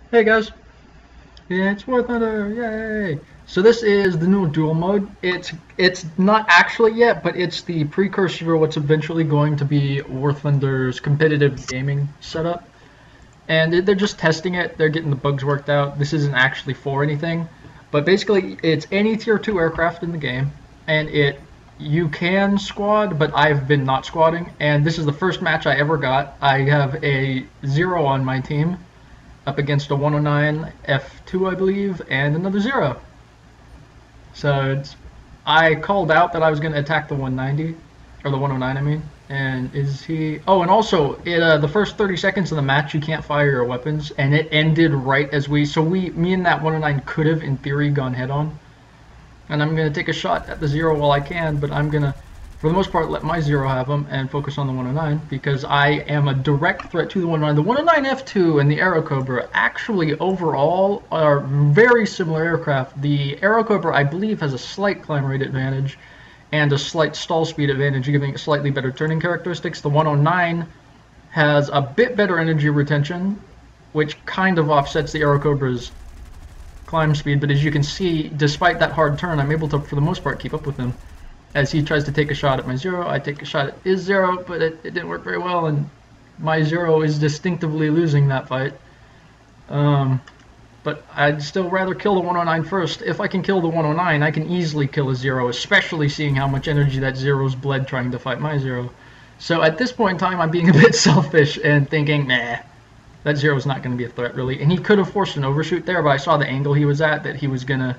Hey guys, yeah, it's War Thunder, yay! So this is the new duel mode. It's not actually yet, but it's the precursor to what's eventually going to be War Thunder's competitive gaming setup. And they're just testing it. They're getting the bugs worked out. This isn't actually for anything, but basically it's any tier 2 aircraft in the game, and you can squad, but I've been not squadding. And this is the first match I ever got. I have a 0 on my team up against a 109 F2, I believe, and another 0. So I called out that I was going to attack the 190, or the 109, I mean. And is he... Oh, and also, the first 30 seconds of the match, you can't fire your weapons, and it ended right as we... So me and that 109 could have, in theory, gone head-on. And I'm going to take a shot at the 0 while I can, but I'm going to, for the most part, let my 0 have them and focus on the 109 because I am a direct threat to the 109. The 109 F2 and the Aerocobra actually overall are very similar aircraft. The Aerocobra, I believe, has a slight climb rate advantage and a slight stall speed advantage, giving it slightly better turning characteristics. The 109 has a bit better energy retention, which kind of offsets the Aerocobra's climb speed, but as you can see, despite that hard turn, I'm able to, for the most part, keep up with him. As he tries to take a shot at my 0, I take a shot at his 0, but it didn't work very well, and my 0 is distinctively losing that fight. But I'd still rather kill the 109 first. If I can kill the 109, I can easily kill a 0, especially seeing how much energy that 0's bled trying to fight my 0. So at this point in time, I'm being a bit selfish and thinking, nah, that 0 is not going to be a threat, really. And he could have forced an overshoot there, but I saw the angle he was at, that he was going to...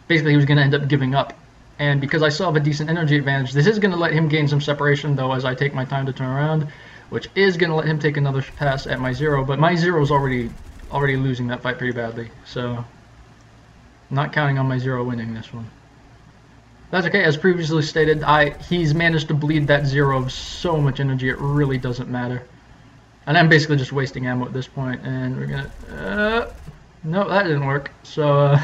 Basically, he was going to end up giving up. And because I still have a decent energy advantage, this is going to let him gain some separation, though, as I take my time to turn around, which is going to let him take another pass at my 0. But my 0 is already losing that fight pretty badly, so not counting on my 0 winning this one. That's okay. As previously stated, he's managed to bleed that 0 of so much energy, it really doesn't matter. And I'm basically just wasting ammo at this point, and we're gonna... no, that didn't work. So,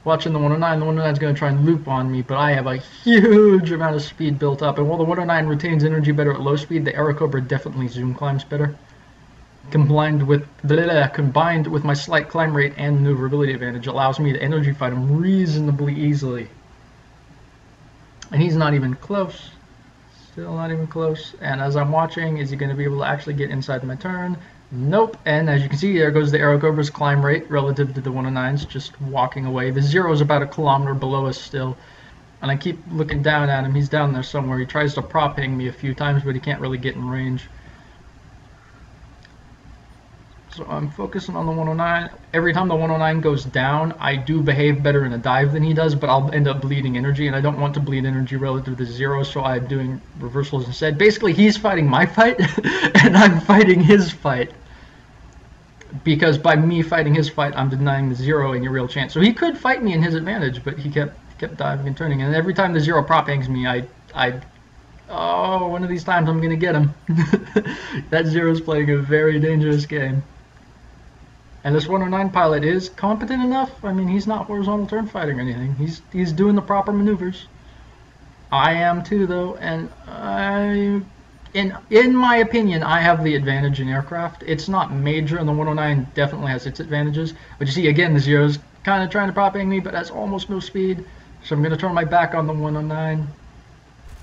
watching the 109, the 109 is going to try and loop on me, but I have a huge amount of speed built up, and while the 109 retains energy better at low speed, the Aerocobra definitely zoom climbs better. Combined with my slight climb rate and maneuverability advantage, allows me to energy fight him reasonably easily. And he's not even close. Still not even close. And as I'm watching, is he going to be able to actually get inside my turn? Nope. And as you can see, there goes the Aerocobra's climb rate relative to the 109's, just walking away. The 0 is about a kilometer below us still. And I keep looking down at him. He's down there somewhere. He tries to prop hang me a few times, but he can't really get in range. So I'm focusing on the 109. Every time the 109 goes down, I do behave better in a dive than he does, but I'll end up bleeding energy, and I don't want to bleed energy relative to 0, so I'm doing reversals instead. Basically, he's fighting my fight, and I'm fighting his fight. Because by me fighting his fight, I'm denying the 0 any real chance. So he could fight me in his advantage, but he kept diving and turning. And every time the 0 prop hangs me, oh, one of these times I'm going to get him. That 0's playing a very dangerous game. And this 109 pilot is competent enough. I mean, he's not horizontal turn fighting or anything. He's doing the proper maneuvers. I am too, though, and in my opinion, I have the advantage in aircraft. It's not major, and the 109 definitely has its advantages. But you see, again, the 0's kind of trying to prop hang me, but has almost no speed. So I'm going to turn my back on the 109.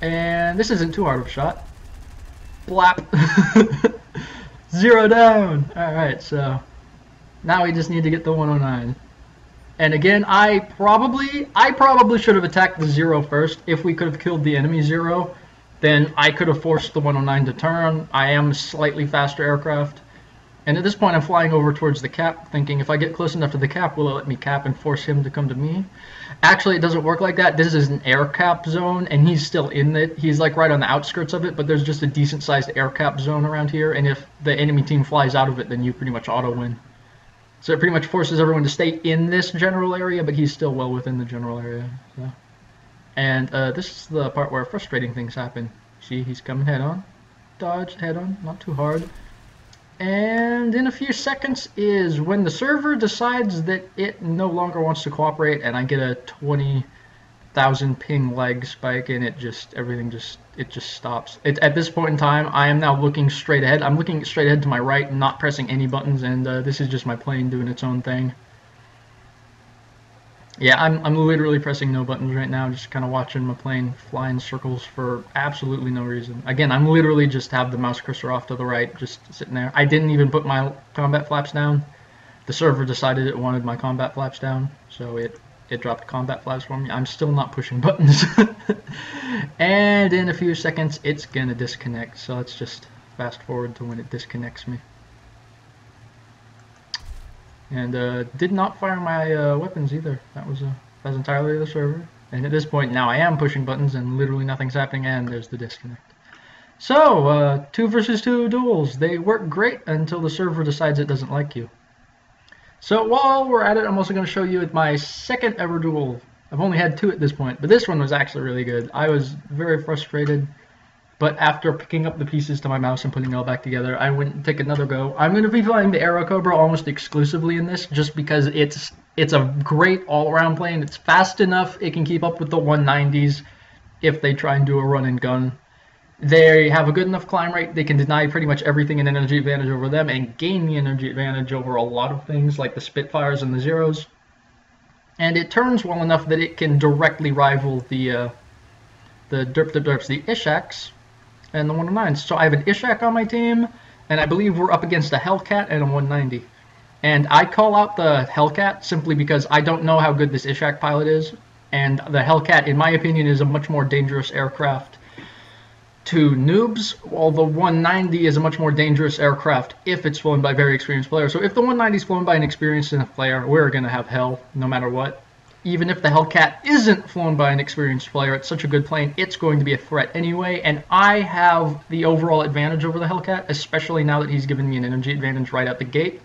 And this isn't too hard of a shot. Blap. 0 down. Alright, so... Now we just need to get the 109. And again, I probably should have attacked the 0 first. If we could have killed the enemy 0, then I could have forced the 109 to turn. I am a slightly faster aircraft. And at this point, I'm flying over towards the cap, thinking if I get close enough to the cap, will it let me cap and force him to come to me? Actually, it doesn't work like that. This is an air cap zone, and he's still in it. He's like right on the outskirts of it, but there's just a decent-sized air cap zone around here. And if the enemy team flies out of it, then you pretty much auto-win. So it pretty much forces everyone to stay in this general area, but he's still well within the general area. So. And this is the part where frustrating things happen. See, he's coming head on. Dodge, head on, not too hard. And in a few seconds is when the server decides that it no longer wants to cooperate, and I get a 20 1000 ping lag spike, and everything just stops. At this point in time, I am now looking straight ahead. I'm looking straight ahead to my right, not pressing any buttons, and this is just my plane doing its own thing. Yeah, I'm literally pressing no buttons right now, just kind of watching my plane fly in circles for absolutely no reason. Again, I'm literally just have the mouse cursor off to the right, just sitting there. I didn't even put my combat flaps down. The server decided it wanted my combat flaps down, so it dropped combat flaps for me. I'm still not pushing buttons. And in a few seconds, it's gonna disconnect, so let's just fast forward to when it disconnects me. And did not fire my weapons either. That was entirely the server. And at this point now I am pushing buttons and literally nothing's happening, and there's the disconnect. So 2 versus 2 duels. They work great until the server decides it doesn't like you. So while we're at it, I'm also going to show you my second ever duel. I've only had 2 at this point, but this one was actually really good. I was very frustrated. But after picking up the pieces to my mouse and putting it all back together, I went and take another go. I'm going to be playing the Aero Cobra almost exclusively in this, just because it's a great all-around plane. It's fast enough, it can keep up with the 190s if they try and do a run and gun. They have a good enough climb rate, they can deny pretty much everything an energy advantage over them and gain the energy advantage over a lot of things like the Spitfires and the Zeros. And it turns well enough that it can directly rival the Ishaks and the 109s. So I have an Ishak on my team, and I believe we're up against a Hellcat and a 190. And I call out the Hellcat simply because I don't know how good this Ishak pilot is, and the Hellcat, in my opinion, is a much more dangerous aircraft to noobs, while the 190 is a much more dangerous aircraft if it's flown by very experienced players. So if the 190 is flown by an experienced enough player, we're going to have hell no matter what. Even if the Hellcat isn't flown by an experienced player, it's such a good plane, it's going to be a threat anyway, and I have the overall advantage over the Hellcat, especially now that he's given me an energy advantage right out the gate.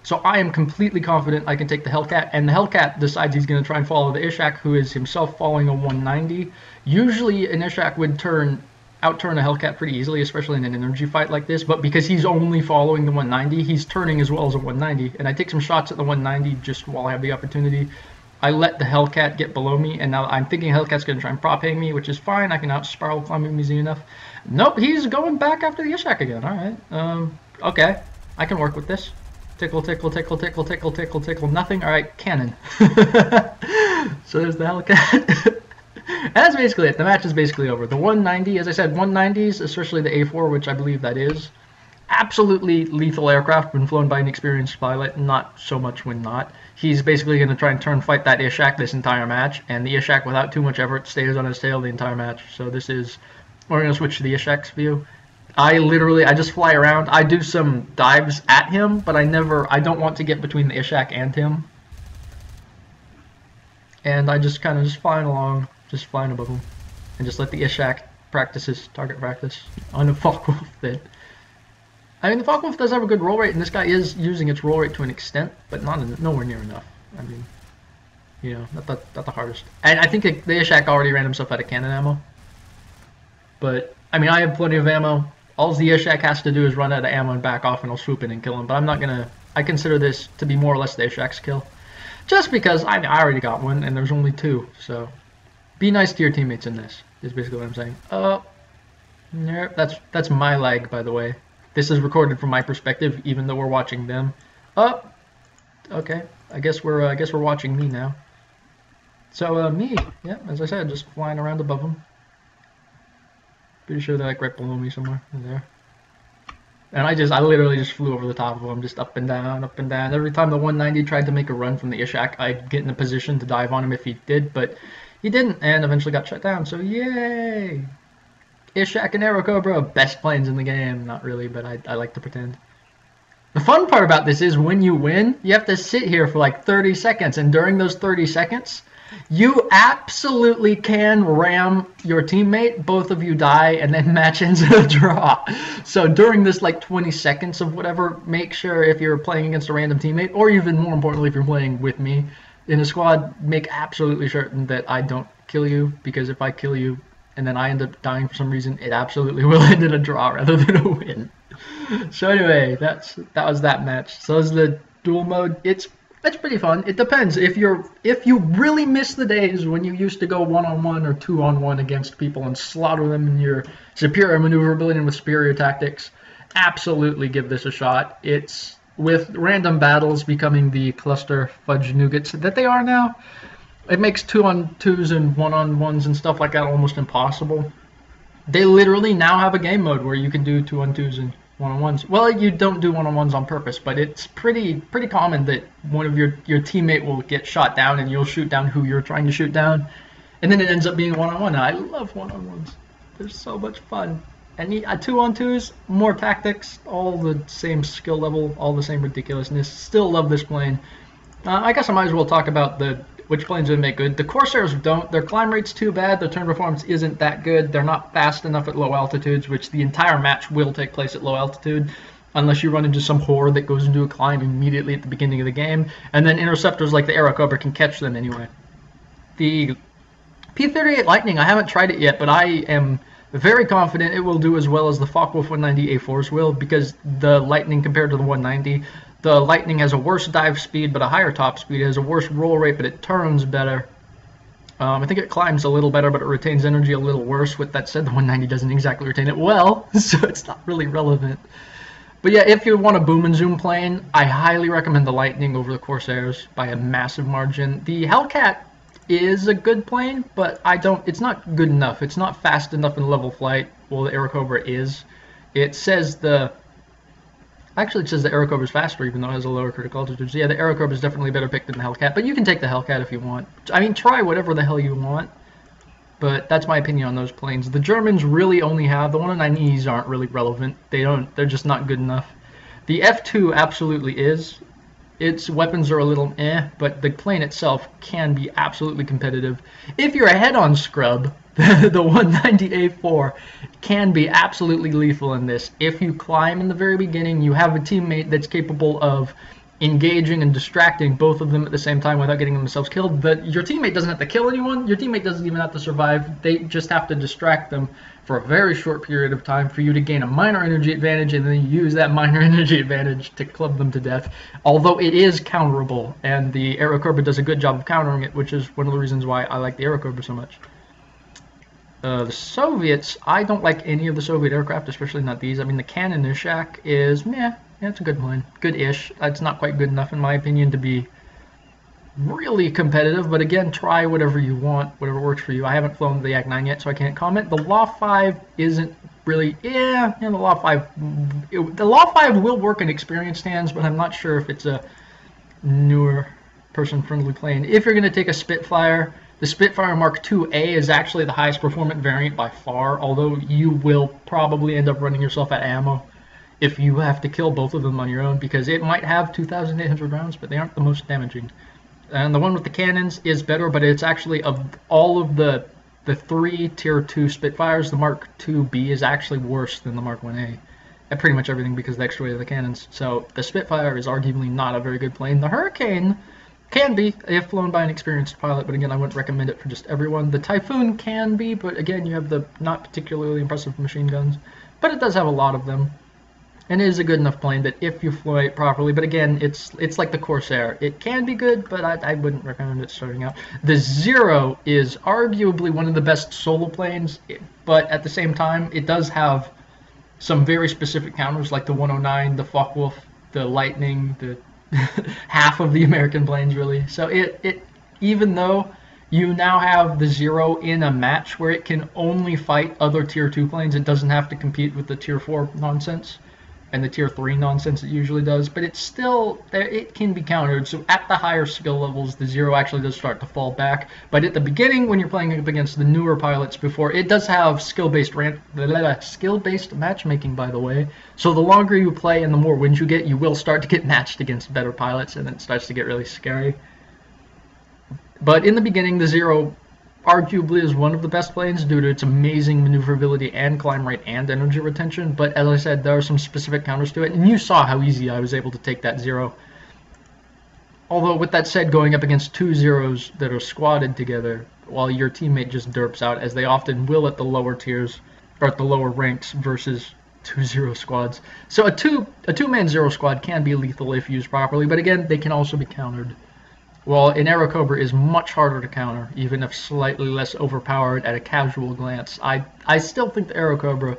So I am completely confident I can take the Hellcat, and the Hellcat decides he's going to try and follow the Ishak, who is himself following a 190. Usually an Ishak would outturn a Hellcat pretty easily, especially in an energy fight like this, but because he's only following the 190, he's turning as well as a 190, and I take some shots at the 190 just while I have the opportunity. I let the Hellcat get below me, and now I'm thinking Hellcat's going to try and prop hang me, which is fine. I can out-spiral climb him easy enough. Nope, he's going back after the Ishak again. Alright, okay. I can work with this. Tickle, tickle, tickle, tickle, tickle, tickle, tickle, nothing. Alright, cannon. So there's the Hellcat. And that's basically it. The match is basically over. The 190, as I said, 190s, especially the A4, which I believe that is, absolutely lethal aircraft when flown by an experienced pilot, not so much when not. He's basically going to try and fight that Ishak this entire match, and the Ishak, without too much effort, stays on his tail the entire match. So we're going to switch to the Ishak's view. I just fly around. I do some dives at him, but I don't want to get between the Ishak and him. And I just kind of flying along, just flying above him, and just let the Ishak practice his target practice on the Focke-Wulf then. I mean, the Focke-Wulf does have a good roll rate, and this guy is using its roll rate to an extent, but nowhere near enough. I mean, you know, not the hardest. And I think the Ishak already ran himself out of cannon ammo. But, I mean, I have plenty of ammo. All the Ishak has to do is run out of ammo and back off, and I'll swoop in and kill him. But I'm not going to... I consider this to be more or less the Ishak's kill. Just because I already got one, and there's only 2. So, be nice to your teammates in this, is basically what I'm saying. No, that's my lag, by the way. This is recorded from my perspective, even though we're watching them. Okay. I guess we're watching me now. So me, yeah, as I said, just flying around above them. Pretty sure they're like right below me somewhere in there. And I literally just flew over the top of them, just up and down, up and down. Every time the 190 tried to make a run from the Ishak, I'd get in a position to dive on him if he did, but he didn't, and eventually got shut down. So yay! Ishak and Aero Cobra, best planes in the game. Not really, but I like to pretend. The fun part about this is when you win, you have to sit here for like 30 seconds, and during those 30 seconds, you absolutely can ram your teammate, both of you die, and then match ends in a draw. So during this like 20 seconds of whatever, make sure if you're playing against a random teammate, or even more importantly if you're playing with me in a squad, make absolutely certain that I don't kill you, because if I kill you, and then I end up dying for some reason, it absolutely will end in a draw rather than a win. So anyway, that was that match. So as the duel mode, it's That's pretty fun. It depends. If you really miss the days when you used to go 1-on-1 or 2-on-1 against people and slaughter them in your superior maneuverability and with superior tactics, absolutely give this a shot. It's with random battles becoming the cluster fudge nougats that they are now. It makes 2-on-2s and 1-on-1s and stuff like that almost impossible. They literally now have a game mode where you can do 2-on-2s and 1-on-1s. Well, you don't do 1-on-1s on purpose, but it's pretty common that one of your teammate will get shot down and you'll shoot down who you're trying to shoot down, and then it ends up being 1-on-1. I love 1-on-1s. They're so much fun. And 2-on-2s, more tactics, all the same skill level, all the same ridiculousness. Still love this plane. I guess I might as well talk about which planes would make good. The Corsairs don't. Their climb rate's too bad. Their turn performance isn't that good. They're not fast enough at low altitudes, which the entire match will take place at low altitude, unless you run into some horde that goes into a climb immediately at the beginning of the game. And then interceptors like the Aerocobra can catch them anyway. The P-38 Lightning, I haven't tried it yet, but I am very confident it will do as well as the Focke-Wulf 190 A4s will, because the Lightning compared to the 190, the Lightning has a worse dive speed but a higher top speed. It has a worse roll rate, but it turns better. I think it climbs a little better, but it retains energy a little worse. With that said, the 190 doesn't exactly retain it well, so it's not really relevant. But yeah, if you want a boom and zoom plane, I highly recommend the Lightning over the Corsairs by a massive margin. The Hellcat is a good plane, but it's not good enough. It's not fast enough in level flight. Well, the Aerocobra is. It says Actually, it says the Aerocobra is faster, even though it has a lower critical altitude. So yeah, the Aerocobra is definitely better picked than the Hellcat, but you can take the Hellcat if you want. I mean, try whatever the hell you want, but that's my opinion on those planes. The Germans really only have, the 109Es aren't really relevant. They're just not good enough. The F2 absolutely is. Its weapons are a little but the plane itself can be absolutely competitive. If you're a head-on scrub, the 190A4 can be absolutely lethal in this. If you climb in the very beginning, you have a teammate that's capable of engaging and distracting both of them at the same time without getting themselves killed. Your teammate doesn't have to kill anyone. Your teammate doesn't even have to survive. They just have to distract them for a very short period of time for you to gain a minor energy advantage, and then use that minor energy advantage to club them to death. Although it is counterable, and the Aerocobra does a good job of countering it, which is one of the reasons why I like the Aerocobra so much. The Soviets, I don't like any of the Soviet aircraft, especially not these. I mean, the Cannon-Ishak is, yeah, it's a good plane. Good-ish. It's not quite good enough, in my opinion, to be really competitive, but again, try whatever you want, whatever works for you. I haven't flown the Yak-9 yet, so I can't comment. The Law 5 isn't really, the Law 5, the Law 5 will work in experienced hands, but I'm not sure if it's a newer person-friendly plane. If you're going to take a Spitfire, the Spitfire Mark II-A is actually the highest performant variant by far, although you will probably end up running yourself out of ammo if you have to kill both of them on your own, because it might have 2,800 rounds, but they aren't the most damaging. And the one with the cannons is better, but it's actually, of all of the three Tier 2 Spitfires, the Mark II-B is actually worse than the Mark I-A at pretty much everything because of the extra weight of the cannons. So the Spitfire is arguably not a very good plane. The Hurricane can be if flown by an experienced pilot, but again, I wouldn't recommend it for just everyone. The Typhoon can be, but again, you have the not particularly impressive machine guns, but it does have a lot of them. And it is a good enough plane that if you fly it properly, but again, it's like the Corsair. It can be good, but I wouldn't recommend it starting out. The Zero is arguably one of the best solo planes, but at the same time, it does have some very specific counters like the 109, the Focke-Wulf, the Lightning, the half of the American planes, really. So it even though you now have the Zero in a match where it can only fight other Tier 2 planes, it doesn't have to compete with the Tier 4 nonsense and the Tier 3 nonsense it usually does, but it's still, it can be countered. So at the higher skill levels, the Zero actually does start to fall back. But at the beginning, when you're playing up against the newer pilots before, it does have skill-based matchmaking, by the way. So the longer you play and the more wins you get, you will start to get matched against better pilots, and it starts to get really scary. But in the beginning, the Zero arguably is one of the best planes due to its amazing maneuverability and climb rate and energy retention, but as I said, there are some specific counters to it, and you saw how easy I was able to take that Zero. Although, with that said, going up against two Zeros that are squatted together, while your teammate just derps out, as they often will at the lower tiers, or at the lower ranks, versus two zero squads. So a two-man zero squad can be lethal if used properly, but again, they can also be countered. While an Arrow Cobra is much harder to counter, even if slightly less overpowered at a casual glance. I still think the Arrow Cobra,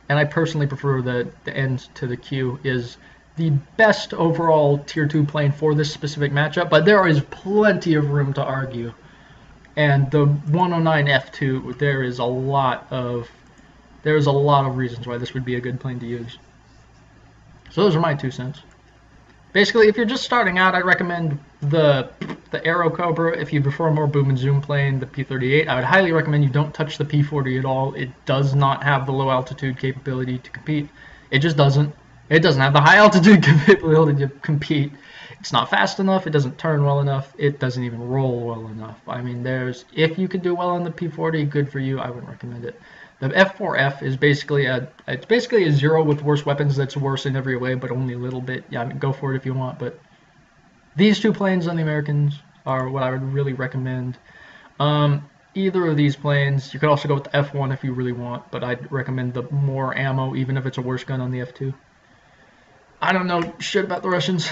and I personally prefer the end to the Q, is the best overall tier 2 plane for this specific matchup, but there is plenty of room to argue. And the 109 F2, there's a lot of reasons why this would be a good plane to use. So those are my 2 cents. Basically, if you're just starting out, I'd recommend the Arrow Cobra. If you prefer a more boom and zoom plane, the P-38. I would highly recommend you don't touch the P-40 at all. It does not have the low altitude capability to compete. It just doesn't. It doesn't have the high altitude capability to compete. It's not fast enough. It doesn't turn well enough. It doesn't even roll well enough. I mean, if you could do well on the P-40, good for you. I wouldn't recommend it. The F4F is basically a zero with worse weapons that's worse in every way, but only a little bit. Yeah, I mean, go for it if you want. But these 2 planes on the Americans are what I would really recommend. Either of these planes, you could also go with the F1 if you really want, but I'd recommend the more ammo, even if it's a worse gun on the F2. I don't know shit about the Russians.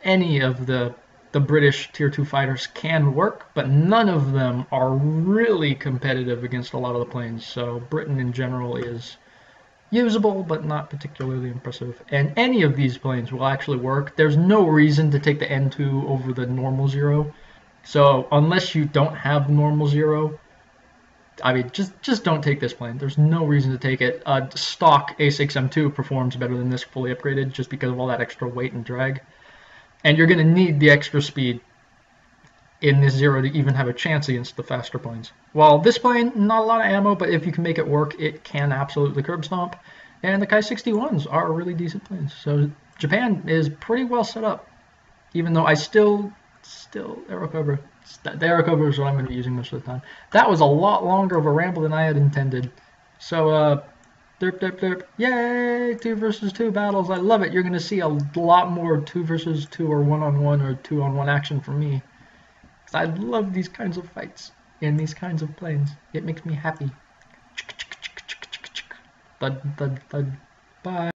Any of the British tier 2 fighters can work, but none of them are really competitive against a lot of the planes. So Britain in general is usable, but not particularly impressive. And any of these planes will actually work. There's no reason to take the N2 over the normal 0. So unless you don't have normal 0, I mean, just don't take this plane. There's no reason to take it. Stock A6M2 performs better than this fully upgraded just because of all that extra weight and drag. And you're going to need the extra speed in this 0 to even have a chance against the faster planes. While this plane, not a lot of ammo, but if you can make it work, it can absolutely curb stomp. And the Kai-61s are really decent planes. So Japan is pretty well set up, even though I still Arrow Cobra. The Arrow Cobra is what I'm going to be using most of the time. That was a lot longer of a ramble than I had intended. So, derp, derp, derp. Yay! 2 versus 2 battles. I love it. You're going to see a lot more 2 versus 2 or 1-on-1 or 2-on-1 action from me. Because I love these kinds of fights in these kinds of planes. It makes me happy. Thud, thud, thud. Bye.